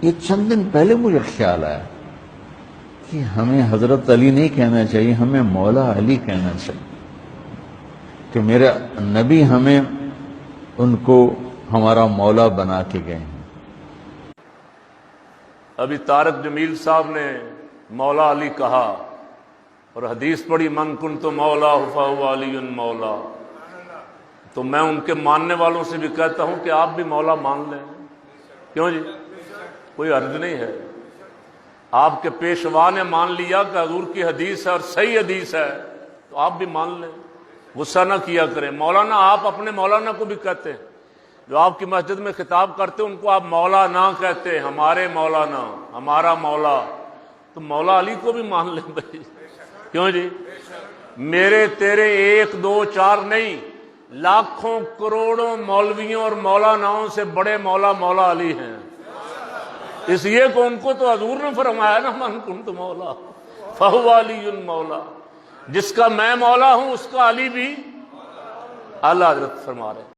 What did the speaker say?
یہ چند دن پہلے مجھے خیال آیا کہ ہمیں حضرت علی نہیں کہنا چاہیے، ہمیں مولا علی کہنا چاہیے، کہ میرے نبی ہمیں ان کو ہمارا مولا بنا کے گئے ہیں۔ ابھی طارق جمیل صاحب نے مولا علی کہا اور حدیث پڑھی من کنت مولا فہو علی مولا، تو میں ان کے ماننے والوں سے بھی کہتا ہوں کہ آپ بھی مولا مان لیں، کیوں جی؟ کوئی حرج نہیں ہے۔ آپ کے پیشوا نے مان لیا کہ حضور کی حدیث ہے اور صحیح حدیث ہے، تو آپ بھی مان لیں، غصہ نہ کیا کریں۔ مولانا آپ اپنے مولانا کو بھی کہتے ہیں، جو آپ کی مسجد میں خطاب کرتے ان کو آپ مولا نہ کہتے، ہمارے مولانا، ہمارا مولا، تو مولا علی کو بھی مان لیں بھائی، کیوں جی؟ میرے تیرے ایک دو چار نہیں، لاکھوں کروڑوں مولویوں اور مولاناؤں سے بڑے مولا مولا علی ہیں، اس لیے کہ ان کو تو حضور نے فرمایا نا من کنت مولا فہو علی مولا، جس کا میں مولا ہوں اس کا علی بھی، اعلیٰ حضرت فرما رہے ہیں۔